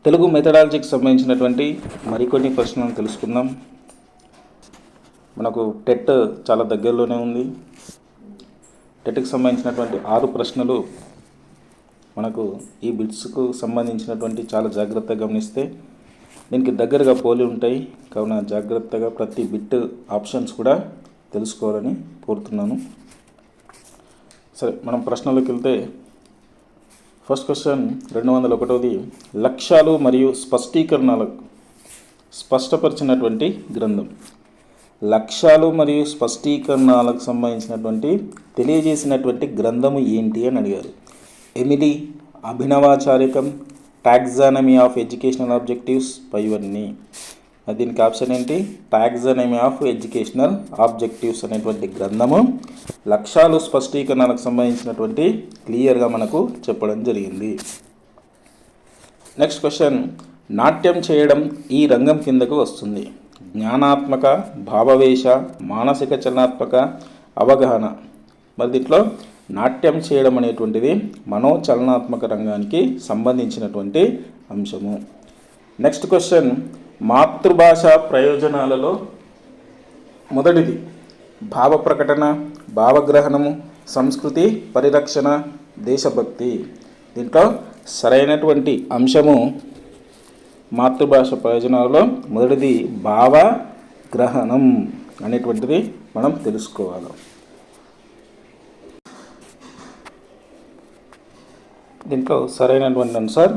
తెలుగు మెథడాలజీకి సంబంధించినటువంటి మరికొన్ని ప్రశ్నలను తెలుసుకుందాం. మనకు టెట్ చాలా దగ్గరలోనే ఉంది. టెట్కి సంబంధించినటువంటి 6 ప్రశ్నలు మనకు ఈ బిట్స్కు సంబంధించినటువంటి చాలా జాగ్రత్తగా గమనిస్తే దీనికి దగ్గరగా పోలి ఉంటాయి. కావున జాగ్రత్తగా ప్రతి బిట్ ఆప్షన్స్ కూడా తెలుసుకోవాలని కోరుతున్నాను. సరే, మనం ప్రశ్నలోకి వెళ్తే ఫస్ట్ క్వశ్చన్ 201ది లక్ష్యాలు మరియు స్పష్టీకరణలకు స్పష్టపరిచినటువంటి గ్రంథం. లక్ష్యాలు మరియు స్పష్టీకరణలకు సంబంధించినటువంటి తెలియజేసినటువంటి గ్రంథము ఏంటి అని అడిగారు. ఎమిలీ, అభినవాచారికం, టాక్సానమీ ఆఫ్ ఎడ్యుకేషనల్ ఆబ్జెక్టివ్స్, పైవన్నీ. దీనికి ఆప్షన్ ఏంటి? టాక్సానమీ ఆఫ్ ఎడ్యుకేషనల్ ఆబ్జెక్టివ్స్ అనేటువంటి గ్రంథము లక్ష్యాలు స్పష్టీకరణలకు సంబంధించినటువంటి క్లియర్గా మనకు చెప్పడం జరిగింది. నెక్స్ట్ క్వశ్చన్, నాట్యం చేయడం ఈ రంగం కిందకు వస్తుంది. జ్ఞానాత్మక, భావవేశ, మానసిక చలనాత్మక, అవగాహన. మరి దీంట్లో నాట్యం చేయడం అనేటువంటిది మనోచలనాత్మక రంగానికి సంబంధించినటువంటి అంశము. నెక్స్ట్ క్వశ్చన్, మాతృభాష ప్రయోజనాలలో మొదటిది భావ ప్రకటన, భావగ్రహణము, సంస్కృతి పరిరక్షణ, దేశభక్తి. దీంట్లో సరైనటువంటి అంశము మాతృభాష ప్రయోజనాలలో మొదటిది భావగ్రహణం అనేటువంటిది మనం తెలుసుకోవాలి. దీంట్లో సరైనటువంటి ఆన్సర్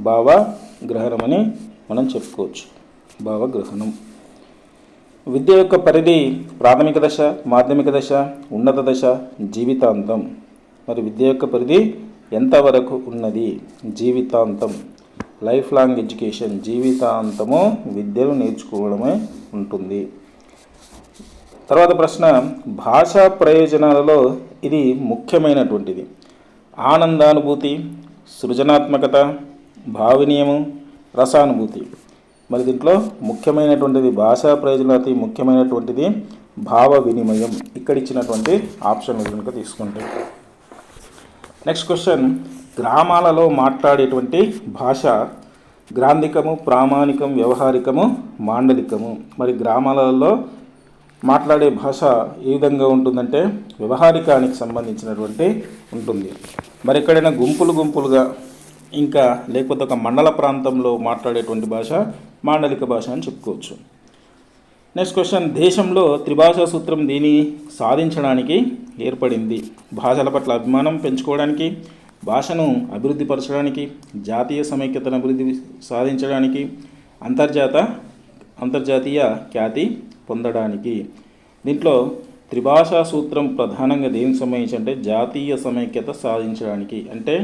భావగ్రహణం అని మనం చెప్పుకోవచ్చు. భావగ్రహణం. విద్య యొక్క పరిధి ప్రాథమిక దశ, మాధ్యమిక దశ, ఉన్నత దశ, జీవితాంతం. మరి విద్య యొక్క పరిధి ఎంతవరకు ఉన్నది? జీవితాంతం. లైఫ్ లాంగ్ ఎడ్యుకేషన్, జీవితాంతము విద్యను నేర్చుకోవడమే ఉంటుంది. తర్వాత ప్రశ్న, భాషా ప్రయోజనాలలో ఇది ముఖ్యమైనటువంటిది. ఆనందానుభూతి, సృజనాత్మకత, భావనీయము, రసానుభూతి. మరి దీంట్లో ముఖ్యమైనటువంటిది భాషా ప్రయోజనాలతో ముఖ్యమైనటువంటిది భావ వినిమయం. ఇక్కడ ఇచ్చినటువంటి ఆప్షన్లు కనుక తీసుకుంటే. నెక్స్ట్ క్వశ్చన్, గ్రామాలలో మాట్లాడేటువంటి భాష గ్రాంధికము, ప్రామాణికం, వ్యవహారికము, మాండలికము. మరి గ్రామాలలో మాట్లాడే భాష ఏ విధంగా ఉంటుందంటే వ్యవహారికానికి సంబంధించినటువంటి ఉంటుంది. మరి ఎక్కడైనా గుంపులుగా ఇంకా లేకపోతే ఒక మండల ప్రాంతంలో మాట్లాడేటువంటి భాష మాండలిక భాష అని చెప్పుకోవచ్చు. నెక్స్ట్ క్వశ్చన్, దేశంలో త్రిభాషా సూత్రం దీన్ని సాధించడానికి ఏర్పడింది. భాషల పట్ల అభిమానం పెంచుకోవడానికి, భాషను అభివృద్ధి పరచడానికి, జాతీయ సమైక్యతను అభివృద్ధి సాధించడానికి, అంతర్జాతీయ ఖ్యాతి పొందడానికి. దీంట్లో త్రిభాషా సూత్రం ప్రధానంగా దేనికి సంబంధించి అంటే జాతీయ సమైక్యత సాధించడానికి. అంటే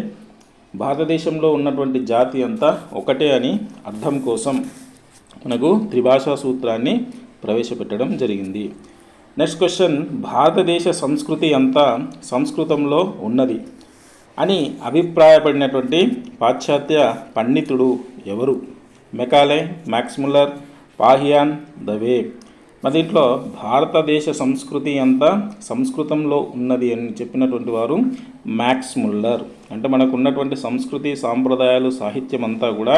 భారతదేశంలో ఉన్నటువంటి జాతి అంతా ఒకటే అని అర్థం కోసం మనకు త్రిభాషా సూత్రాన్ని ప్రవేశపెట్టడం జరిగింది. నెక్స్ట్ క్వశ్చన్, భారతదేశ సంస్కృతి అంతా సంస్కృతంలో ఉన్నది అని అభిప్రాయపడినటువంటి పాశ్చాత్య పండితుడు ఎవరు? మెకాలే, మ్యాక్స్ ముల్లర్, పాహియాన్, దవే. మరి దీంట్లో భారతదేశ సంస్కృతి అంతా సంస్కృతంలో ఉన్నది అని చెప్పినటువంటి వారు మ్యాక్స్ ముల్లర్. అంటే మనకు ఉన్నటువంటి సంస్కృతి, సాంప్రదాయాలు, సాహిత్యం అంతా కూడా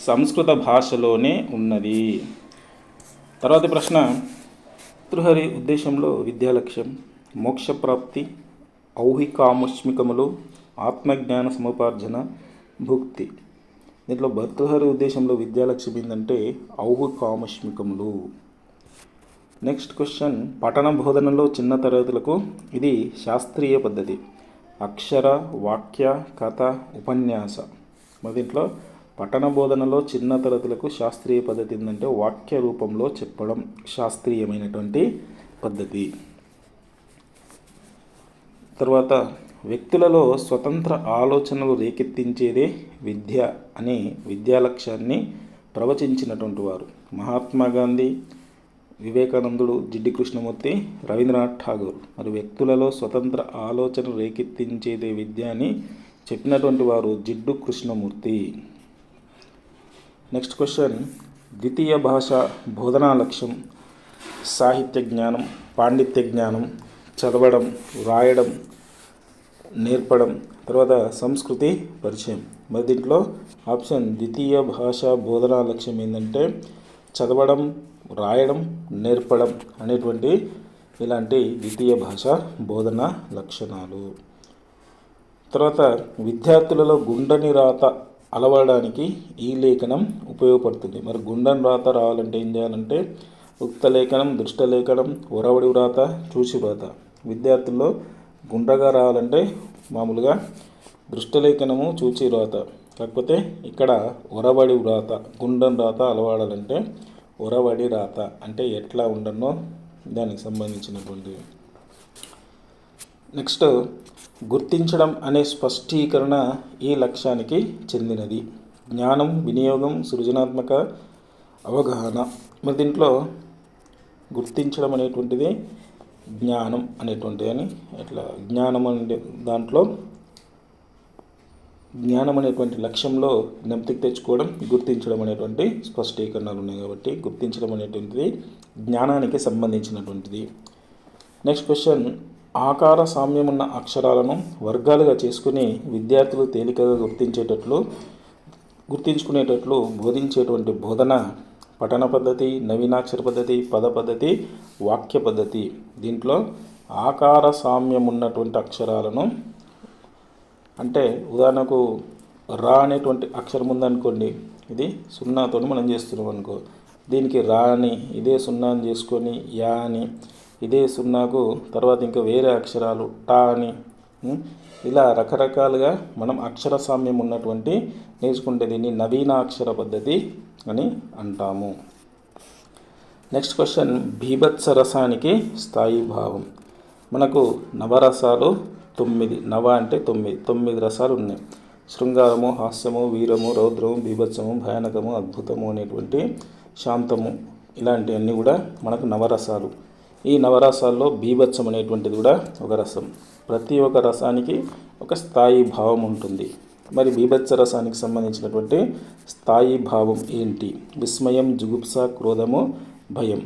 సంస్కృత భాషలోనే ఉన్నది. తర్వాతి ప్రశ్న, భర్తృహరి ఉద్దేశంలో విద్యా లక్ష్యం మోక్షప్రాప్తి, ఔహికాముష్మికములు, ఆత్మజ్ఞాన సముపార్జన, భుక్తి. దీంట్లో భర్తృహరి ఉద్దేశంలో విద్యా లక్ష్యం ఏంటంటే ఔహికాముష్మికములు. నెక్స్ట్ క్వశ్చన్, పఠన బోధనలో చిన్న తరగతులకు ఇది శాస్త్రీయ పద్ధతి. అక్షర, వాక్య, కథ, ఉపన్యాస. మరి దీంట్లో పఠన బోధనలో చిన్న తరగతులకు శాస్త్రీయ పద్ధతి ఏంటంటే వాక్య రూపంలో చెప్పడం శాస్త్రీయమైనటువంటి పద్ధతి. తర్వాత వ్యక్తులలో స్వతంత్ర ఆలోచనలు రేకెత్తించేదే విద్య అనే విద్యా లక్ష్యాన్ని ప్రవచించినటువంటి వారు మహాత్మా గాంధీ, వివేకానందుడు, జిడ్డు కృష్ణమూర్తి, రవీంద్రనాథ్ ఠాగూర్. మరి వ్యక్తులలో స్వతంత్ర ఆలోచన రేకెత్తించేదే విద్య అని చెప్పినటువంటి వారు జిడ్డు కృష్ణమూర్తి. నెక్స్ట్ క్వశ్చన్, ద్వితీయ భాష బోధనా లక్ష్యం సాహిత్య జ్ఞానం, పాండిత్య జ్ఞానం, చదవడం, వ్రాయడం, నేర్పడం. తర్వాత సంస్కృతి పరిచయం. మరి దీంట్లో ఆప్షన్ ద్వితీయ భాష బోధనా లక్ష్యం ఏంటంటే చదవడం, రాయడం, నేర్పడం అనేటువంటి ఇలాంటి ద్వితీయ భాష బోధనా లక్షణాలు. తర్వాత విద్యార్థులలో గుండని రాత అలవడానికి ఈ లేఖనం ఉపయోగపడుతుంది. మరి గుండని రాత రావాలంటే ఏం చేయాలంటే ఉక్త లేఖనం, దృష్ట లేఖనం, ఒరవడి వ్రాత, చూసి వ్రాత. విద్యార్థుల్లో గుండ్రగా రావాలంటే మామూలుగా దృష్టలేఖనము, చూచి వ్రాత. కాకపోతే ఇక్కడ ఒరవడి వ్రాత, గుండని రాత అలవాడాలంటే ఒరవడి రాత అంటే ఎట్లా ఉండనో దానికి సంబంధించినటువంటిది. నెక్స్ట్ గుర్తించడం అనే స్పష్టీకరణ ఈ లక్ష్యానికి చెందినది. జ్ఞానం, వినియోగం, సృజనాత్మక అవగాహన. మరి దీంట్లో గుర్తించడం అనేటువంటిది జ్ఞానం అనేటువంటిది అని ఎట్లా జ్ఞానం అనే దాంట్లో జ్ఞానం అనేటువంటి లక్ష్యంలో జ్ఞప్తికి తెచ్చుకోవడం, గుర్తించడం అనేటువంటి స్పష్టీకరణలు ఉన్నాయి కాబట్టి గుర్తించడం అనేటువంటిది జ్ఞానానికి సంబంధించినటువంటిది. నెక్స్ట్ క్వశ్చన్, ఆకార సామ్యం ఉన్న అక్షరాలను వర్గాలుగా చేసుకుని విద్యార్థులు తేలికగా గుర్తించుకునేటట్లు బోధించేటువంటి బోధన పఠన పద్ధతి, నవీనాక్షర పద్ధతి, పద పద్ధతి, వాక్య పద్ధతి. దీంట్లో ఆకార సామ్యం ఉన్నటువంటి అక్షరాలను అంటే ఉదాహరణకు రా అనేటువంటి అక్షరం ఉందనుకోండి, ఇది సున్నాతో మనం చేస్తున్నాం అనుకో, దీనికి రా అని ఇదే సున్నా అని చేసుకొని యా అని ఇదే సున్నాకు తర్వాత ఇంకా వేరే అక్షరాలు టా అని ఇలా రకరకాలుగా మనం అక్షర సామ్యం ఉన్నటువంటి నేర్చుకుంటే దీన్ని నవీన అక్షర పద్ధతి అని అంటాము. నెక్స్ట్ క్వశ్చన్, బీభత్స రసానికి స్థాయి భావం. మనకు నవరసాలు 9, నవ అంటే 9 రసాలు ఉన్నాయి. శృంగారము, హాస్యము, వీరము, రౌద్రము, బీభత్సము, భయానకము, అద్భుతము అనేటువంటి శాంతము ఇలాంటివన్నీ కూడా మనకు నవరసాలు. ఈ నవరసాల్లో బీభత్సం అనేటువంటిది కూడా ఒక రసం. ప్రతి ఒక్క రసానికి ఒక స్థాయి భావం ఉంటుంది. మరి బీభత్స రసానికి సంబంధించినటువంటి స్థాయి భావం ఏంటి? విస్మయం, జుగుప్స, క్రోధము, భయం.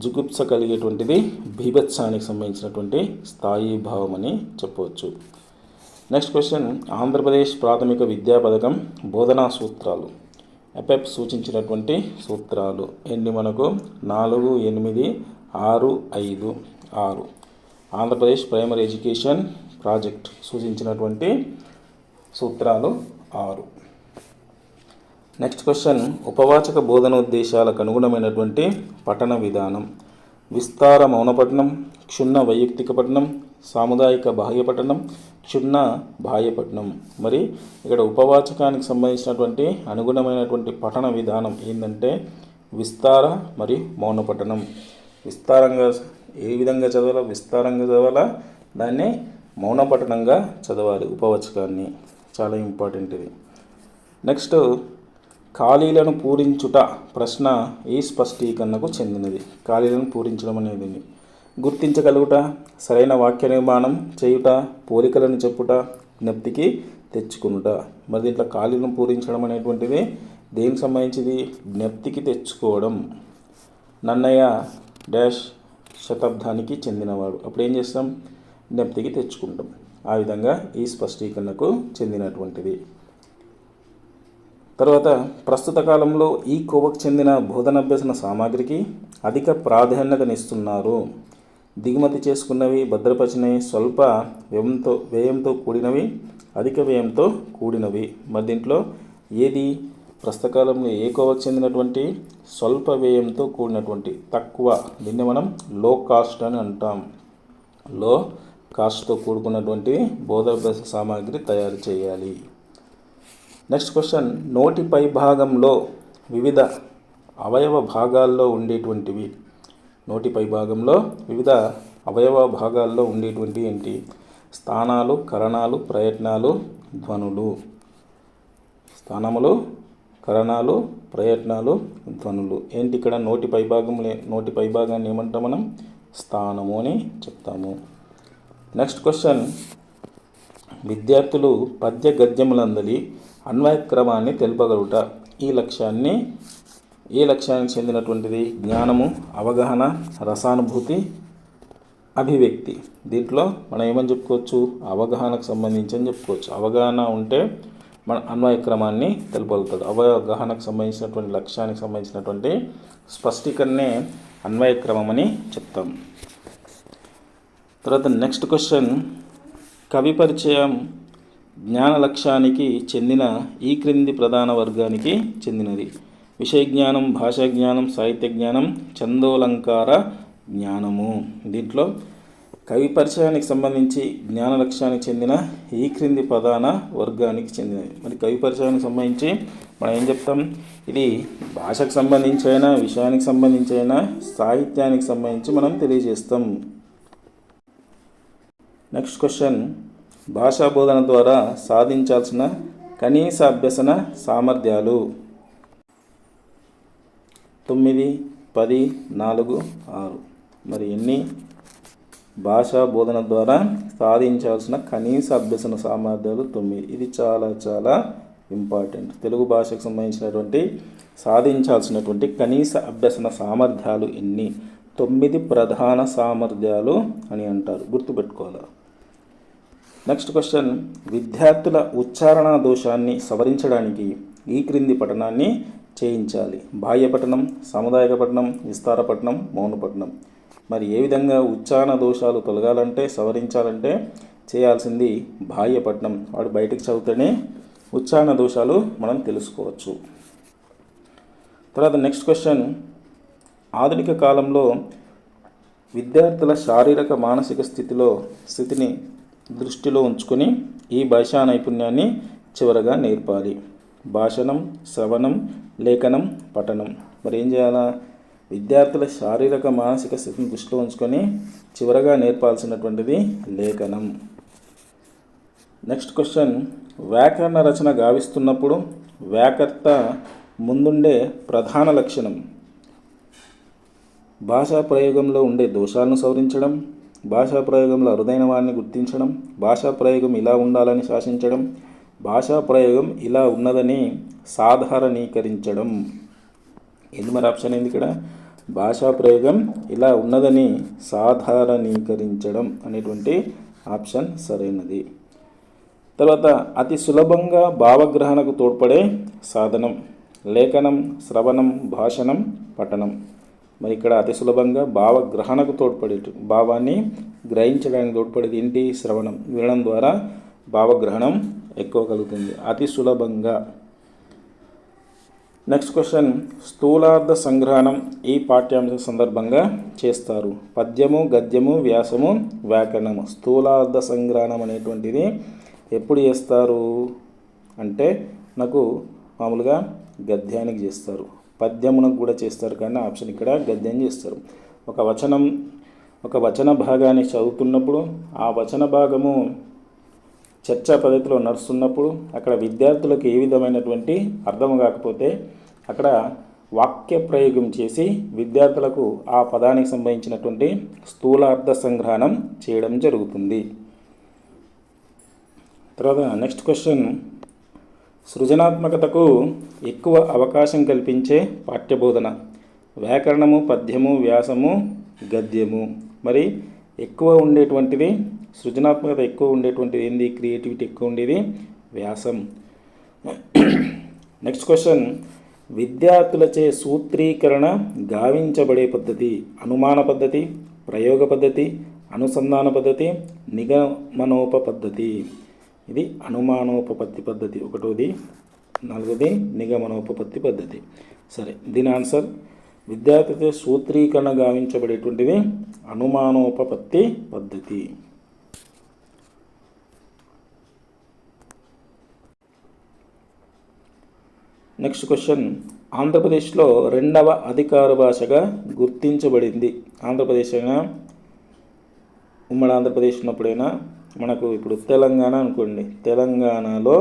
జుగుప్స కలిగేటువంటిది బీభత్సానికి సంబంధించినటువంటి స్థాయి భావం అని చెప్పవచ్చు. నెక్స్ట్ క్వశ్చన్, ఆంధ్రప్రదేశ్ ప్రాథమిక విద్యా పథకం బోధనా సూత్రాలు. ఎపెప్ సూచించినటువంటి సూత్రాలు ఏంటి? మనకు 4, 8, 6, 5, 6. ఆంధ్రప్రదేశ్ ప్రైమరీ ఎడ్యుకేషన్ ప్రాజెక్ట్ సూచించినటువంటి సూత్రాలు 6. నెక్స్ట్ క్వశ్చన్, ఉపవాచక బోధనోద్దేశాలకు అనుగుణమైనటువంటి పఠన విధానం. విస్తార మౌన పఠనం, క్షుణ్ణ వైయక్తిక పఠనం, సాముదాయిక బాహ్య పఠనం, క్షుణ్ణ బాహ్య పఠనం. మరి ఇక్కడ ఉపవాచకానికి సంబంధించినటువంటి అనుగుణమైనటువంటి పఠన విధానం ఏంటంటే విస్తార మరియు మౌన పఠనం. విస్తారంగా ఏ విధంగా చదవాలా? విస్తారంగా చదవాలా, దాన్ని మౌన పఠనంగా చదవాలి ఉపవాచకాన్ని. చాలా ఇంపార్టెంట్ ఇది. నెక్స్ట్, ఖాళీలను పూరించుట ప్రశ్న ఈ స్పష్టీకరణకు చెందినది. ఖాళీలను పూరించడం అనేది గుర్తించగలుగుట, సరైన వాక్య నిర్మాణం చేయుట, పోలికలను చెప్పుట, జ్ఞప్తికి తెచ్చుకునుట. మరి దీంట్లో ఖాళీలను పూరించడం అనేటువంటిది దేనికి సంబంధించింది? జ్ఞప్తికి తెచ్చుకోవడం. నన్నయ్య డాష్ శతాబ్దానికి చెందినవాడు. అప్పుడు ఏం చేస్తాం? జ్ఞప్తికి తెచ్చుకుంటాం. ఆ విధంగా ఈ స్పష్టీకరణకు చెందినటువంటిది. తర్వాత, ప్రస్తుత కాలంలో ఈ కోవకు చెందిన బోధనాభ్యసన సామాగ్రికి అధిక ప్రాధాన్యతనిస్తున్నారు. దిగుమతి చేసుకున్నవి, భద్రపరిచినవి, స్వల్ప వ్యయంతో కూడినవి, అధిక వ్యయంతో కూడినవి. మరి దీంట్లో ఏది ప్రస్తుత కాలంలో ఏ కోవకు చెందినటువంటి? స్వల్ప వ్యయంతో కూడినటువంటి, తక్కువ. దీన్ని మనం లో కాస్ట్ అని అంటాం. లో కాస్ట్తో కూడుకున్నటువంటి బోధాభ్యాస సామాగ్రి తయారు చేయాలి. నెక్స్ట్ క్వశ్చన్, నోటి పై భాగంలో వివిధ అవయవ భాగాల్లో ఉండేటువంటివి. నోటి పై భాగంలో వివిధ అవయవ భాగాల్లో ఉండేటువంటి ఏంటి? స్థానాలు, కరణాలు, ప్రయత్నాలు, ధ్వనులు. స్థానములు, కరణాలు, ప్రయత్నాలు, ధ్వనులు. ఏంటి ఇక్కడ నోటి పై భాగాన్ని ఏమంటాం మనం? స్థానము అని చెప్తాము. నెక్స్ట్ క్వశ్చన్, విద్యార్థులు పద్య గద్యములందలి అన్వయక్రమాన్ని తెలుపగలుగుట. ఈ లక్ష్యానికి చెందినటువంటిది జ్ఞానము, అవగాహన, రసానుభూతి, అభివ్యక్తి. దీంట్లో మనం ఏమని చెప్పుకోవచ్చు? అవగాహనకు సంబంధించి అని చెప్పుకోవచ్చు. అవగాహన ఉంటే మన అన్వయ క్రమాన్ని తెలుపగలుగుతాడు. అవగాహనకు సంబంధించినటువంటి లక్ష్యానికి సంబంధించినటువంటి స్పష్టీకరణే అన్వయ క్రమం అని చెప్తాం. తర్వాత నెక్స్ట్ క్వశ్చన్, కవి పరిచయం జ్ఞాన లక్ష్యానికి చెందిన ఈ క్రింది ప్రధాన వర్గానికి చెందినది. విషయ జ్ఞానం, భాషా జ్ఞానం, సాహిత్య జ్ఞానం, చందోలంకార జ్ఞానము. దీంట్లో కవి పరిచయానికి సంబంధించి జ్ఞాన లక్ష్యానికి చెందిన ఈ క్రింది ప్రధాన వర్గానికి చెందినది. మరి కవి పరిచయానికి సంబంధించి మనం ఏం చెప్తాం, ఇది భాషకు సంబంధించి అయినా, విషయానికి సంబంధించి అయినా, సాహిత్యానికి సంబంధించి మనం తెలియజేస్తాం. నెక్స్ట్ క్వశ్చన్, భాషా బోధన ద్వారా సాధించాల్సిన కనీస అభ్యసన సామర్థ్యాలు. 9, 10, 4, 6. మరి ఎన్ని? భాషా బోధన ద్వారా సాధించాల్సిన కనీస అభ్యసన సామర్థ్యాలు 9. ఇది చాలా చాలా ఇంపార్టెంట్. తెలుగు భాషకు సంబంధించినటువంటి సాధించాల్సినటువంటి కనీస అభ్యసన సామర్థ్యాలు ఎన్ని? 9 ప్రధాన సామర్థ్యాలు అని అంటారు, గుర్తుపెట్టుకోవాలి. నెక్స్ట్ క్వశ్చన్, విద్యార్థుల ఉచ్చారణ దోషాన్ని సవరించడానికి ఈ క్రింది పఠనాన్ని చేయించాలి. బాహ్య పఠనం, సాముదాయిక పఠనం, విస్తార పఠనం, మౌన పఠనం. మరి ఏ విధంగా ఉచ్చారణ దోషాలు తొలగాలంటే, సవరించాలంటే చేయాల్సింది బాహ్య పఠనం. వాడు బయటకు చదివితేనే ఉచ్చారణ దోషాలు మనం తెలుసుకోవచ్చు. తర్వాత నెక్స్ట్ క్వశ్చన్, ఆధునిక కాలంలో విద్యార్థుల శారీరక మానసిక స్థితిని దృష్టిలో ఉంచుకొని ఈ భాషా నైపుణ్యాన్ని చివరగా నేర్పాలి. భాషణం, శ్రవణం, లేఖనం, పఠనం. మరి ఏం చేయాలా? విద్యార్థుల శారీరక మానసిక స్థితిని దృష్టిలో ఉంచుకొని చివరగా నేర్పాల్సినటువంటిది లేఖనం. నెక్స్ట్ క్వశ్చన్, వ్యాకరణ రచన గావిస్తున్నప్పుడు వ్యాకర్త ముందుండే ప్రధాన లక్షణం. భాషా ప్రయోగంలో ఉండే దోషాలను సవరించడం, భాషా ప్రయోగంలో అరుదైన వారిని గుర్తించడం, భాషా ప్రయోగం ఇలా ఉండాలని శాసించడం, భాషా ప్రయోగం ఇలా ఉన్నదని సాధారణీకరించడం. ఏంది మరి ఆప్షన్ ఏంది ఇక్కడ? భాషా ప్రయోగం ఇలా ఉన్నదని సాధారణీకరించడం అనేటువంటి ఆప్షన్ సరైనది. తర్వాత అతి సులభంగా భావగ్రహణకు తోడ్పడే సాధనం. లేఖనం, శ్రవణం, భాషణం, పఠనం. మరి ఇక్కడ అతి సులభంగా భావగ్రహణకు తోడ్పడే, భావాన్ని గ్రహించడానికి తోడ్పడేది ఏంటి? శ్రవణం. వినడం ద్వారా భావగ్రహణం ఎక్కువ కలుగుతుంది అతి సులభంగా. నెక్స్ట్ క్వశ్చన్, స్థూలార్థ సంగ్రహణం ఈ పాఠ్యాంశం సందర్భంగా చేస్తారు. పద్యము, గద్యము, వ్యాసము, వ్యాకరణము. స్థూలార్థ సంగ్రహణం అనేటువంటిది ఎప్పుడు చేస్తారు అంటే నాకు మామూలుగా గద్యానికి చేస్తారు, పద్యమునకు కూడా చేస్తారు, కానీ ఆప్షన్ ఇక్కడ గద్యం చేస్తారు. ఒక వచన భాగాన్ని చదువుతున్నప్పుడు ఆ వచన భాగము చర్చా పద్ధతిలో నడుస్తున్నప్పుడు అక్కడ విద్యార్థులకు ఏ విధమైనటువంటి అర్థం కాకపోతే అక్కడ వాక్య ప్రయోగం చేసి విద్యార్థులకు ఆ పదానికి సంబంధించినటువంటి స్థూలార్థ సంగ్రహణం చేయడం జరుగుతుంది. తర్వాత నెక్స్ట్ క్వశ్చన్, సృజనాత్మకతకు ఎక్కువ అవకాశం కల్పించే పాఠ్యబోధన. వ్యాకరణము, పద్యము, వ్యాసము, గద్యము. మరి ఎక్కువ ఉండేటువంటిది, సృజనాత్మకత ఎక్కువ ఉండేటువంటిది ఏంది? క్రియేటివిటీ ఎక్కువ ఉండేది వ్యాసం. నెక్స్ట్ క్వశ్చన్, విద్యార్థులచే సూత్రీకరణ గావించబడే పద్ధతి. అనుమాన పద్ధతి, ప్రయోగ పద్ధతి, అనుసంధాన పద్ధతి, నిగమనోప పద్ధతి. ఇది అనుమానోపపత్తి పద్ధతి ఒకటోది, 4వది నిగమనోపపత్తి పద్ధతి. సరే, దీని ఆన్సర్ విద్యార్థితో సూత్రీకరణ గావించబడేటువంటిది అనుమానోపపత్తి పద్ధతి. నెక్స్ట్ క్వశ్చన్, ఆంధ్రప్రదేశ్లో 2వ అధికార భాషగా గుర్తించబడింది. ఆంధ్రప్రదేశ్ అయినా ఉమ్మడి ఆంధ్రప్రదేశ్ ఉన్నప్పుడైనా మనకు ఇప్పుడు తెలంగాణ అనుకోండి, తెలంగాణలో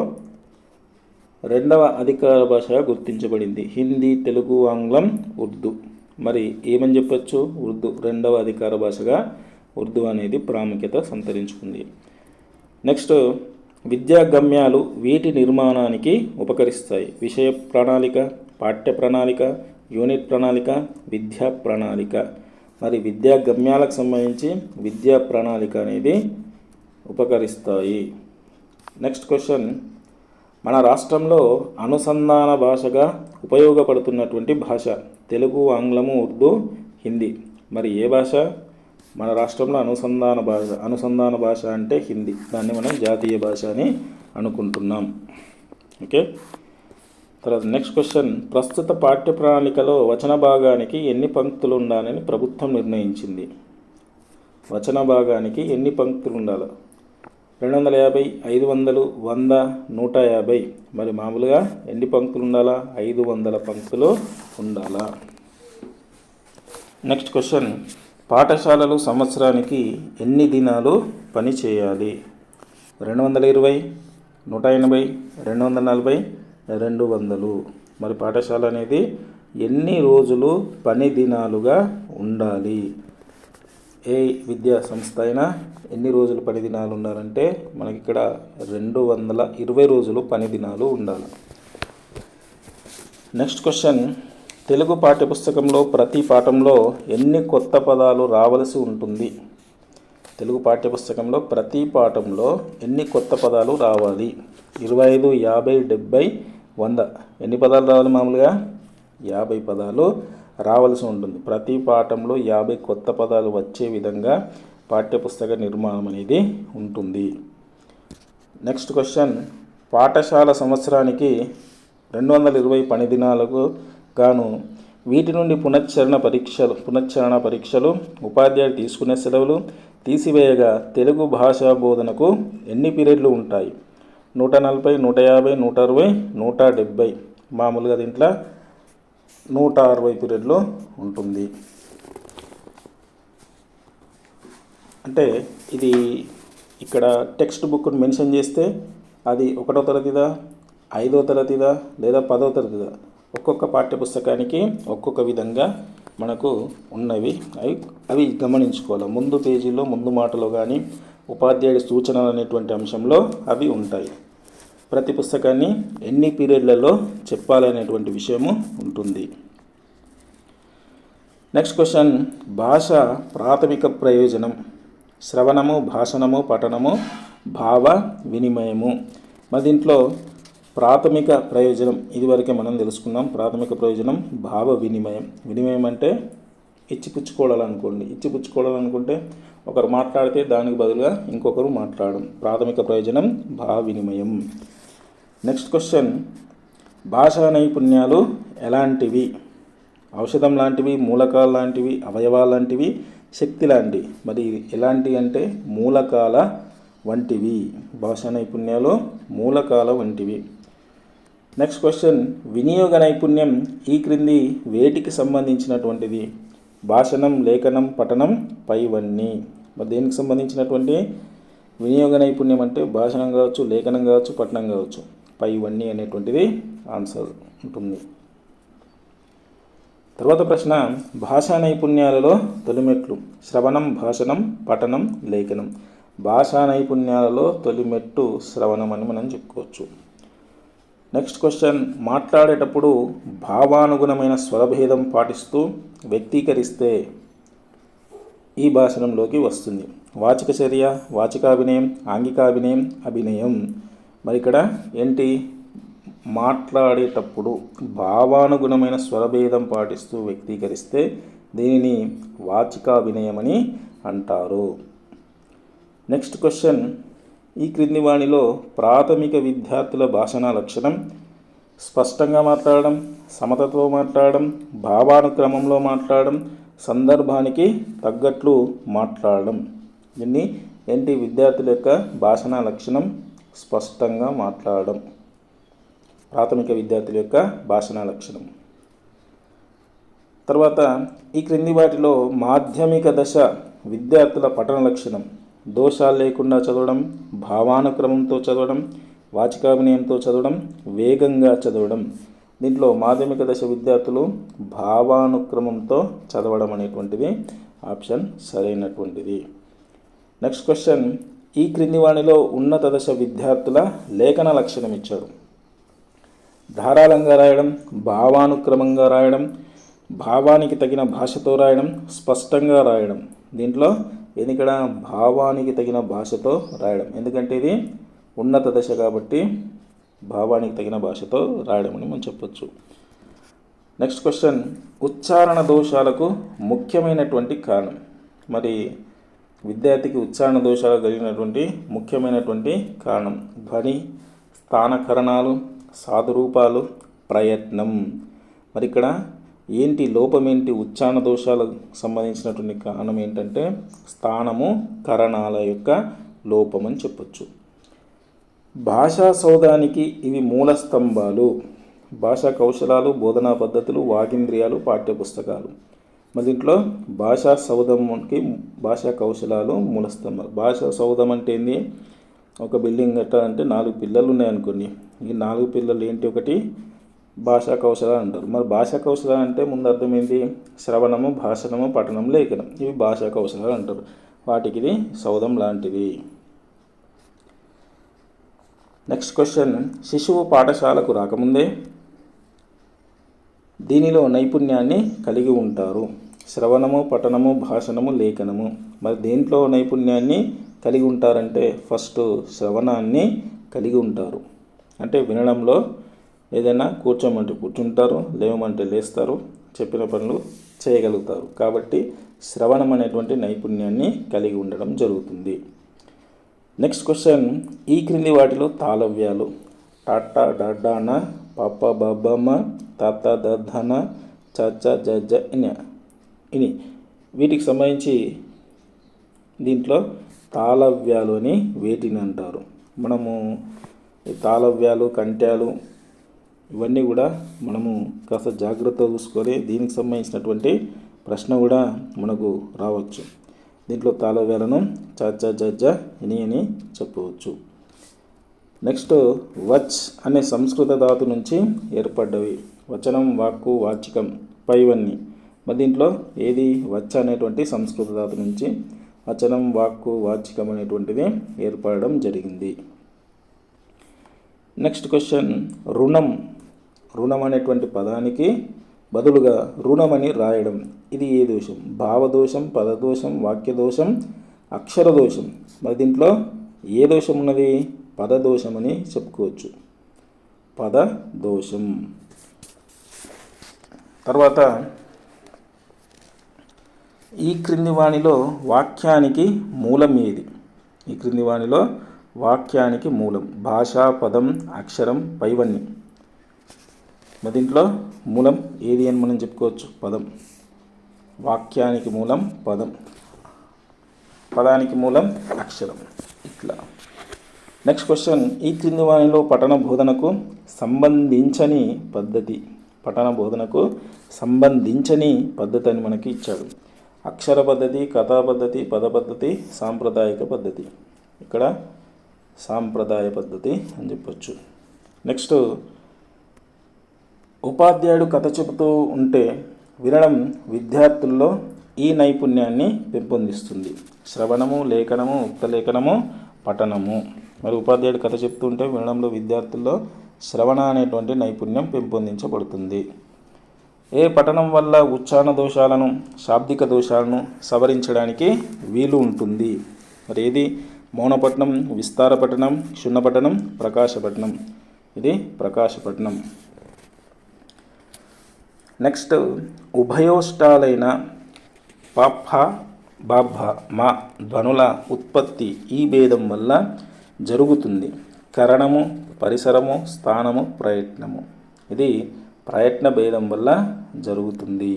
2వ అధికార భాషగా గుర్తించబడింది హిందీ, తెలుగు, ఆంగ్లం, ఉర్దూ. మరి ఏమని చెప్పచ్చు? ఉర్దూ 2వ అధికార భాషగా ఉర్దూ అనేది ప్రాముఖ్యత సంతరించుకుంది. నెక్స్ట్, విద్యా గమ్యాలు వీటి నిర్మాణానికి ఉపకరిస్తాయి. విషయ ప్రణాళిక, పాఠ్య ప్రణాళిక, యూనిట్ ప్రణాళిక, విద్యా ప్రణాళిక. మరి విద్యా గమ్యాలకు సంబంధించి విద్యా ప్రణాళిక అనేది ఉపకరిస్తాయి. నెక్స్ట్ క్వశ్చన్, మన రాష్ట్రంలో అనుసంధాన భాషగా ఉపయోగపడుతున్నటువంటి భాష తెలుగు, ఆంగ్లము, ఉర్దూ, హిందీ. మరి ఏ భాష? మన రాష్ట్రంలో అనుసంధాన భాష అంటే హిందీ. దాన్ని మనం జాతీయ భాష అని అనుకుంటున్నాం. ఓకే. తర్వాత నెక్స్ట్ క్వశ్చన్, ప్రస్తుత పాఠ్య ప్రణాళికలో వచన భాగానికి ఎన్ని పంక్తులు ఉండాలని ప్రభుత్వం నిర్ణయించింది? వచన భాగానికి ఎన్ని పంక్తులు ఉండాలి? 250, 500, 100, 150. మరి మామూలుగా ఎన్ని పంక్తులు ఉండాలా? 500 పంక్తులు ఉండాలా. నెక్స్ట్ క్వశ్చన్, పాఠశాలలు సంవత్సరానికి ఎన్ని దినాలు పని చేయాలి? 220, 180, 240, 200. మరి పాఠశాల అనేది ఎన్ని రోజులు పని దినాలుగా ఉండాలి? ఏ విద్యా సంస్థ అయినా ఎన్ని రోజులు పని దినాలు ఉండాలంటే మనకి ఇక్కడ 220 రోజులు పని దినాలు ఉండాలి. నెక్స్ట్ క్వశ్చన్, తెలుగు పాఠ్యపుస్తకంలో ప్రతి పాఠంలో ఎన్ని కొత్త పదాలు రావలసి ఉంటుంది? తెలుగు పాఠ్యపుస్తకంలో ప్రతి పాఠంలో ఎన్ని కొత్త పదాలు రావాలి? 25, 50, 70, 100. ఎన్ని పదాలు రావాలి? మామూలుగా 50 పదాలు రావాల్సి ఉంటుంది. ప్రతి పాఠంలో 50 కొత్త పదాలు వచ్చే విధంగా పాఠ్యపుస్తక నిర్మాణం అనేది ఉంటుంది. నెక్స్ట్ క్వశ్చన్, పాఠశాల సంవత్సరానికి 220 పని దినాలకు గాను వీటి నుండి పునశ్చరణ పరీక్షలు, ఉపాధ్యాయుడు తీసుకునే సెలవులు తీసివేయగా తెలుగు భాషా బోధనకు ఎన్ని పీరియడ్లు ఉంటాయి? 140, 150, 160, 170. మామూలుగా దీంట్లో 160 పీరియడ్లు ఉంటుంది. అంటే ఇది ఇక్కడ టెక్స్ట్ బుక్ను మెన్షన్ చేస్తే అది 1వ తరగతిదా, 5వ తరగతిదా, లేదా 10వ తరగతిదా, ఒక్కొక్క పాఠ్యపుస్తకానికి ఒక్కొక్క విధంగా మనకు ఉన్నవి. అవి గమనించుకోవాలి. ముందు పేజీలో ముందు మాటలో కానీ ఉపాధ్యాయుడి సూచనలు అనేటువంటి అంశంలో అవి ఉంటాయి. ప్రతి పుస్తకాన్ని ఎన్ని పీరియడ్లలో చెప్పాలనేటువంటి విషయము ఉంటుంది. నెక్స్ట్ క్వశ్చన్, భాష ప్రాథమిక ప్రయోజనం శ్రవణము, భాషణము, పఠనము, భావ వినిమయము. మరి దీంట్లో ప్రాథమిక ప్రయోజనం ఇదివరకే మనం తెలుసుకున్నాం. ప్రాథమిక ప్రయోజనం భావ వినిమయం. వినిమయం అంటే ఇచ్చిపుచ్చుకోవాలనుకుంటే ఒకరు మాట్లాడితే దానికి బదులుగా ఇంకొకరు మాట్లాడడం. ప్రాథమిక ప్రయోజనం భావ వినిమయం. నెక్స్ట్ క్వశ్చన్, భాషా నైపుణ్యాలు ఎలాంటివి? ఔషధం లాంటివి, మూలకాలు లాంటివి, అవయవాలు లాంటివి, శక్తి లాంటివి. మరి ఎలాంటివి అంటే మూలకాల వంటివి. భాషా నైపుణ్యాలు మూలకాల వంటివి. నెక్స్ట్ క్వశ్చన్, వినియోగ నైపుణ్యం ఈ క్రింది వేటికి సంబంధించినటువంటిది? భాషణం, లేఖనం, పఠనం, పైవన్నీ. మరి దేనికి సంబంధించినటువంటి వినియోగ నైపుణ్యం అంటే భాషణం కావచ్చు, లేఖనం కావచ్చు, పఠనం కావచ్చు. పైవన్నీ అనేటువంటిది ఆన్సర్ ఉంటుంది. తర్వాత ప్రశ్న, భాషా నైపుణ్యాలలో తొలిమెట్లు శ్రవణం, భాషణం, పఠనం, లేఖనం. భాషా నైపుణ్యాలలో తొలిమెట్టు శ్రవణం అని మనం చెప్పుకోవచ్చు. నెక్స్ట్ క్వశ్చన్, మాట్లాడేటప్పుడు భావానుగుణమైన స్వరభేదం పాటిస్తూ వ్యక్తీకరిస్తే ఈ భాషణంలోకి వస్తుంది. వాచిక చర్య, వాచికాభినయం, ఆంగికాభినయం, అభినయం. మరి ఇక్కడ ఏంటి? మాట్లాడేటప్పుడు భావానుగుణమైన స్వరభేదం పాటిస్తూ వ్యక్తీకరిస్తే దీనిని వాచికాభినయం అని అంటారు. నెక్స్ట్ క్వశ్చన్, ఈ క్రింది వాణిలో ప్రాథమిక విద్యార్థుల భాషణ లక్షణం స్పష్టంగా మాట్లాడడం, సమతతో మాట్లాడడం, భావానుక్రమంలో మాట్లాడడం, సందర్భానికి తగ్గట్లు మాట్లాడడం. దీన్ని ఏంటి? విద్యార్థుల యొక్క భాషణ లక్షణం స్పష్టంగా మాట్లాడడం. ప్రాథమిక విద్యార్థుల యొక్క భాషణ లక్షణం. తర్వాత ఈ క్రింది వాటిలో మాధ్యమిక దశ విద్యార్థుల పఠన లక్షణం దోషాలు లేకుండా చదవడం, భావానుక్రమంతో చదవడం, వాచికాభినయంతో చదవడం, వేగంగా చదవడం. దీంట్లో మాధ్యమిక దశ విద్యార్థులు భావానుక్రమంతో చదవడం అనేటువంటిది ఆప్షన్ సరైనటువంటిది. నెక్స్ట్ క్వశ్చన్, ఈ క్రింది వాణిలో ఉన్నత దశ విద్యార్థుల లేఖన లక్షణం ఇచ్చారు. ధారాళంగా రాయడం, భావానుక్రమంగా రాయడం, భావానికి తగిన భాషతో రాయడం, స్పష్టంగా రాయడం. దీంట్లో ఇక్కడ భావానికి తగిన భాషతో రాయడం. ఎందుకంటే ఇది ఉన్నత దశ కాబట్టి భావానికి తగిన భాషతో రాయడం అని మనం చెప్పొచ్చు. నెక్స్ట్ క్వశ్చన్, ఉచ్చారణ దోషాలకు ముఖ్యమైనటువంటి కారణం. మరి విద్యార్థికి ఉచ్చారణ దోషాలు కలిగినటువంటి ముఖ్యమైనటువంటి కారణం ధ్వని, స్థానకరణాలు, సాధురూపాలు, ప్రయత్నం. మరి ఇక్కడ ఏంటి లోపం ఏంటి? ఉచ్చారణ దోషాలకు సంబంధించినటువంటి కారణం ఏంటంటే స్థానము, కరణాల యొక్క లోపం అని చెప్పొచ్చు. భాషా సౌధానికి ఇవి మూల స్తంభాలు. భాషా కౌశలాలు, బోధనా పద్ధతులు, వాగింద్రియాలు, పాఠ్యపుస్తకాలు. మరి దీంట్లో భాషా సౌధంకి భాషా కౌశలాలు మూల స్తంభాలు. భాషా సౌధం అంటే ఏంది? ఒక బిల్డింగ్ కట్టాలంటే 4 పిల్లలు ఉన్నాయనుకోండి. ఈ 4 పిల్లలు ఏంటి? ఒకటి భాషా కౌశలాలు అంటారు. మరి భాషా కౌశలాలు అంటే ముందు అర్థం ఏంటి? శ్రవణము, భాషణము, పఠనం, లేఖనం. ఇవి భాషా కౌశలాలు అంటారు. వాటికి ఇది సౌధం లాంటిది. నెక్స్ట్ క్వశ్చన్, శిశువు పాఠశాలకు రాకముందే దీనిలో నైపుణ్యాన్ని కలిగి ఉంటారు. శ్రవణము, పఠనము, భాషణము, లేఖనము. మరి దేంట్లో నైపుణ్యాన్ని కలిగి ఉంటారంటే ఫస్ట్ శ్రవణాన్ని కలిగి ఉంటారు. అంటే వినడంలో ఏదైనా కూర్చోమంటే కూర్చుంటారు, లేవమంటే లేస్తారు, చెప్పిన పనులు చేయగలుగుతారు. కాబట్టి శ్రవణం అనేటువంటి నైపుణ్యాన్ని కలిగి ఉండడం జరుగుతుంది. నెక్స్ట్ క్వశ్చన్, ఈ క్రింది వాటిలో తాళవ్యాలు టాటా, డాడాన, పాప, బాబామ, తాత, దద్దన, చచ్చ, జజ్జ, ఇని వీటికి సంబంధించి దీంట్లో తాళవ్యాలు అని వేటిని అంటారు? మనము తాళవ్యాలు, కంట్యాలు ఇవన్నీ కూడా మనము కాస్త జాగ్రత్తగా చూసుకొని దీనికి సంబంధించినటువంటి ప్రశ్న కూడా మనకు రావచ్చు. దీంట్లో తాళవ్యాలను చచ్చ, జజ్జ, ఇని అని చెప్పవచ్చు. నెక్స్ట్, వచ్ అనే సంస్కృత ధాతు నుంచి ఏర్పడ్డవి. వచనం, వాక్కు, వాచికం పైవన్నీ. మరి దీంట్లో ఏది? వచ్ అనేటువంటి సంస్కృత ధాతు నుంచి వచనం, వాక్కు, వాచికం అనేటువంటిది ఏర్పడడం జరిగింది. నెక్స్ట్ క్వశ్చన్, రుణం. రుణం అనేటువంటి పదానికి బదులుగా రుణమని రాయడం. ఇది ఏ దోషం? భావదోషం, పదదోషం, వాక్యదోషం, అక్షర దోషం. మరి దీంట్లో ఏ దోషం ఉన్నది? పదదోషం అని చెప్పుకోవచ్చు. పదదోషం. తర్వాత ఈ క్రింది వాణిలో వాక్యానికి మూలం ఏది? ఈ క్రింది వాణిలో వాక్యానికి మూలం భాష, పదం, అక్షరం, పైవన్నీ. మరి దీంట్లో మూలం ఏది అని మనం చెప్పుకోవచ్చు? పదం. వాక్యానికి మూలం పదం, పదానికి మూలం అక్షరం. ఇట్లా. నెక్స్ట్ క్వశ్చన్, ఈ క్రింది వాణిలో పఠన బోధనకు సంబంధించని పద్ధతి. పఠన బోధనకు సంబంధించని పద్ధతి అని మనకి ఇచ్చాడు. అక్షర పద్ధతి, కథా పద్ధతి, పద పద్ధతి, సాంప్రదాయక పద్ధతి. ఇక్కడ సాంప్రదాయ పద్ధతి అని చెప్పొచ్చు. నెక్స్ట్, ఉపాధ్యాయుడు కథ చెబుతూ ఉంటే వినడం విద్యార్థుల్లో ఈ నైపుణ్యాన్ని పెంపొందిస్తుంది. శ్రవణము, లేఖనము, ఉక్తలేఖనము, పఠనము. మరి ఉపాధ్యాయుడు కథ చెప్తుంటే వినడంలో విద్యార్థుల్లో శ్రవణ అనేటువంటి నైపుణ్యం పెంపొందించబడుతుంది. ఏ పఠనం వల్ల ఉచ్చారణ దోషాలను, శాబ్దిక దోషాలను సవరించడానికి వీలు ఉంటుంది? మరి ఏది? మౌనపఠనం, విస్తార పఠనం, క్షుణ్ణపఠనం, ప్రకాశపఠనం. ఇది ప్రకాశపఠనం. నెక్స్ట్, ఉభయోష్టాలైన పాప, బాభ, మా ధ్వనుల ఉత్పత్తి ఈ భేదం వల్ల జరుగుతుంది. కరణము, పరిసరము, స్థానము, ప్రయత్నము. ఇది ప్రయత్న భేదం వల్ల జరుగుతుంది.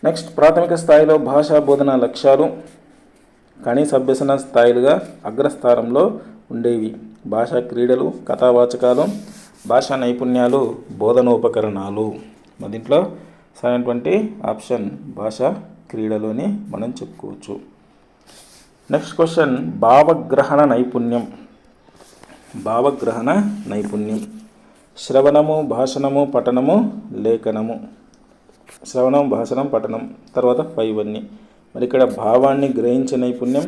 నెక్స్ట్, ప్రాథమిక స్థాయిలో భాషా బోధన లక్ష్యాలు కనీస అభ్యసన స్థాయిలుగా అగ్రస్థానంలో ఉండేవి. భాషా క్రీడలు, కథావాచకాలు, భాషా నైపుణ్యాలు, బోధనోపకరణాలు. మరి దీంట్లో సరైనటువంటి ఆప్షన్ భాషా క్రీడలు అని మనం చెప్పుకోవచ్చు. నెక్స్ట్ క్వశ్చన్, భావగ్రహణ నైపుణ్యం. భావగ్రహణ నైపుణ్యం శ్రవణము, భాషణము, పఠనము, లేఖనము. శ్రవణం, భాషణం, పఠనం. తర్వాత పైవన్నీ. మరి ఇక్కడ భావాన్ని గ్రహించే నైపుణ్యం.